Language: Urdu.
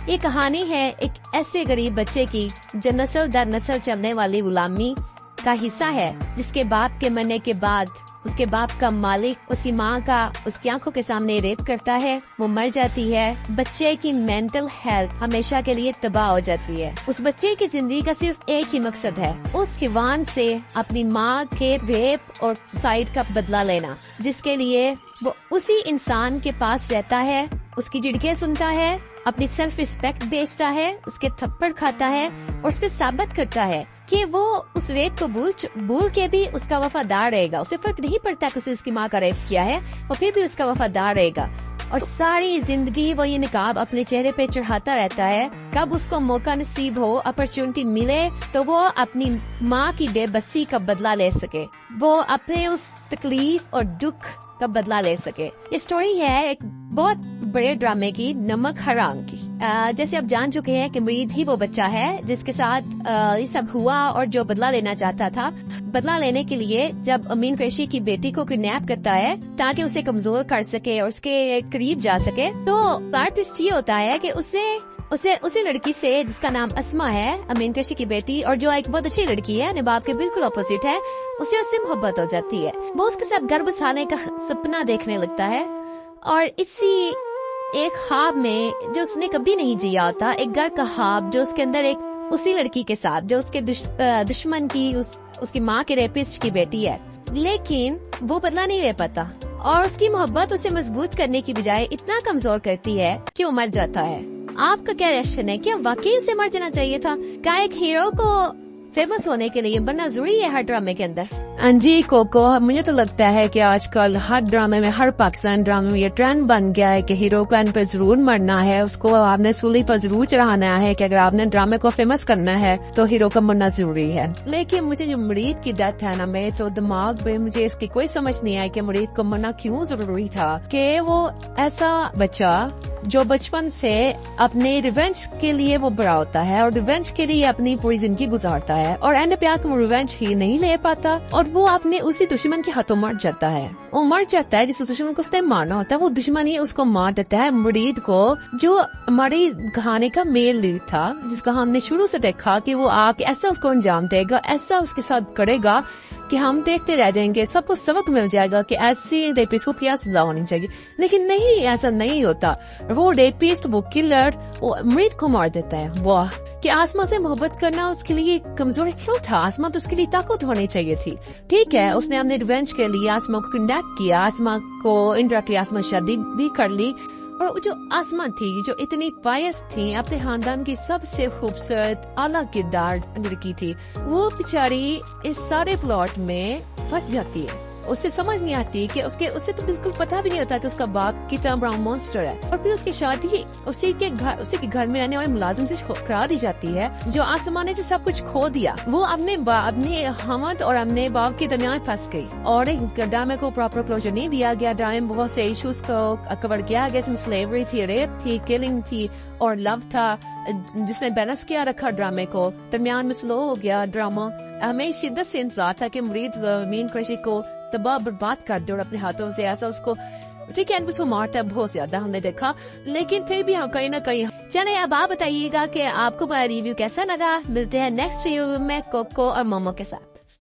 یہ کہانی ہے ایک ایسے غریب بچے کی جو نسل در نسل چلنے والی غلامی کا حصہ ہے، جس کے باپ کے مرنے کے بعد اس کے باپ کا مالک اس کی ماں کا اس کی آنکھوں کے سامنے ریپ کرتا ہے، وہ مر جاتی ہے، بچے کی مینٹل ہیلتھ ہمیشہ کے لیے تباہ ہو جاتی ہے۔ اس بچے کی زندگی کا صرف ایک ہی مقصد ہے، اس حیوان سے اپنی ماں کے ریپ اور سوسائڈ کا بدلہ لینا، جس کے لیے وہ اسی انسان کے پاس رہتا ہے، اس کی جھڑکیں سنتا ہے، اپنی سیلف ریسپیکٹ بیچتا ہے، اس کے تھپڑ کھاتا ہے اور اس پہ ثابت کرتا ہے کہ وہ اس ریپ کو بھول کے بھی اس کا وفادار رہے گا۔ اسے فرق نہیں پڑتا کہ اسے اس کی ماں کا ریپ کیا ہے، وہ پھر بھی اس کا وفادار رہے گا، اور ساری زندگی وہ یہ نقاب اپنے چہرے پہ چڑھاتا رہتا ہے۔ کب اس کو موقع نصیب ہو، اپرچونٹی ملے، تو وہ اپنی ماں کی بے بسی کا بدلہ لے سکے، وہ اپنے اس تکلیف اور دکھ کا بدلہ لے سکے۔ یہ سٹوری ہے ایک بہت بڑے ڈرامے کی، نمک حرام کی۔ جیسے آپ جان چکے ہیں کہ مرید ہی وہ بچہ ہے جس کے ساتھ یہ سب ہوا اور جو بدلہ لینا چاہتا تھا۔ بدلہ لینے کے لیے جب امین قریشی کی بیٹی کو کڈنیپ کرتا ہے تاکہ اسے کمزور کر سکے اور اس کے قریب جا سکے، تو ٹوسٹ یہ ہوتا ہے کہ اسے لڑکی سے جس کا نام اسما ہے، امین قریشی کی بیٹی، اور جو ایک بہت اچھی لڑکی ہے، نباب کے بالکل اپوزٹ ہے، اسے اس سے محبت ہو جاتی ہے۔ وہ اس کے ساتھ گھر بسانے کا سپنا دیکھنے لگتا ہے، اور اسی ایک خواب میں جو اس نے کبھی نہیں جیا ہوتا، ایک گھر کا خواب جو اس کے اندر ایک اسی لڑکی کے ساتھ جو اس کے دشمن کی اس کی ماں کے ریپسٹ کی بیٹی ہے، لیکن وہ بدلہ نہیں لے پاتا، اور اس کی محبت اسے مضبوط کرنے کی بجائے اتنا کمزور کرتی ہے کہ وہ مر جاتا ہے۔ آپ کا کیا ریئیکشن ہے؟ کیا واقعی اسے مر جانا چاہیے تھا؟ کیا ایک ہیرو کو فیمس ہونے کے لیے بننا ضروری ہے ہر ڈرامے کے اندر؟ جی کوکو، مجھے تو لگتا ہے کہ آج کل ہر ڈرامے میں، ہر پاکستان ڈرامے میں یہ ٹرینڈ بن گیا ہے کہ ہیرو کو اینڈ پہ ضرور مرنا ہے، اس کو آپ نے سولی پر ضرور چڑھانا ہے، کہ اگر آپ نے ڈرامے کو فیمس کرنا ہے تو ہیرو کا مرنا ضروری ہے۔ لیکن مجھے جو مرید کی ڈیتھ ہے نا، میرے تو دماغ میں مجھے اس کی کوئی سمجھ نہیں آئی کہ مرید کو مرنا کیوں ضروری تھا، کہ وہ ایسا بچہ جو بچپن سے اپنے ریونج کے لیے وہ بڑا ہوتا ہے اور ریونج کے لیے اپنی پوری زندگی گزارتا ہے، اور اینڈ پہ آ کے وہ ریونج ہی نہیں لے پاتا، اور وہ اپنے اسی دشمن کے ہاتھوں مر جاتا ہے۔ وہ مر جاتا ہے جس دشمن کو اس نے مارنا ہوتا ہے، وہ دشمن ہی اس کو مار دیتا ہے۔ مرید کو، جو ہماری کہانی کا مین لیڈ تھا، جس کو ہم نے شروع سے دیکھا کہ وہ آ کے ایسا اس کو انجام دے گا، ایسا اس کے ساتھ کرے گا کہ ہم دیکھتے رہ جائیں گے، سب کو سبق مل جائے گا کہ ایسی ریپسٹ کو کیا سزا ہونی چاہیے، لیکن نہیں، ایسا نہیں ہوتا۔ وہ ریپسٹ، وہ کلر، وہ مرید کو مار دیتا ہے۔ واہ، کہ آسما سے محبت کرنا اس کے لیے کمزوری کیوں تھا؟ آسما تو اس کے لیے طاقت ہونی چاہیے تھی۔ ٹھیک ہے، اس نے اپنے ریونج کے لیے آسما کو کنڈیکٹ کیا، آسما کو انڈائریکٹلی آسما شادی بھی کر لی، اور جو آسما تھی، جو اتنی پائس تھی، اپنے خاندان کی سب سے خوبصورت اعلیٰ کردار لڑکی تھی، وہ بیچاری اس سارے پلاٹ میں پھنس جاتی ہے۔ اسے سمجھ نہیں آتی کہ اسے تو بالکل پتا بھی نہیں ہوتا کہ اس کا باپ کتنا بڑا مونسٹر ہے، اور پھر اس کی شادی اسی کے گھر میں رہنے والے ملازم سے کرا دی جاتی ہے، جو آسما نے جو سب کچھ کھو دیا، وہ اپنے حمد اور اپنے باپ کے درمیان پھنس گئی، اور ایک ڈرامے کو پراپر کلوجر نہیں دیا گیا۔ ڈرامے میں بہت سے ایشوز کو کور کیا گیا، اس میں سلیوری تھی، ریپ تھی، کلنگ تھی، اور لو تھا، جس نے بیلنس کیا رکھا ڈرامے کو۔ درمیان میں سلو ہو گیا ڈرامہ۔ ہمیں شدت سے انتظار تھا کہ مرید امین قریشی کو تباہ برباد کر دے، اور اپنے ہاتھوں سے ایسا اس کو، ٹھیک ہے، اس کو مارتا ہے بہت زیادہ، ہم نے دیکھا، لیکن پھر بھی ہم کہیں نہ کہیں۔ چلیں اب آپ بتائیے گا کہ آپ کو میرا ریویو کیسا لگا۔ ملتے ہیں نیکسٹ ریویو میں کوکو اور مومو کے ساتھ۔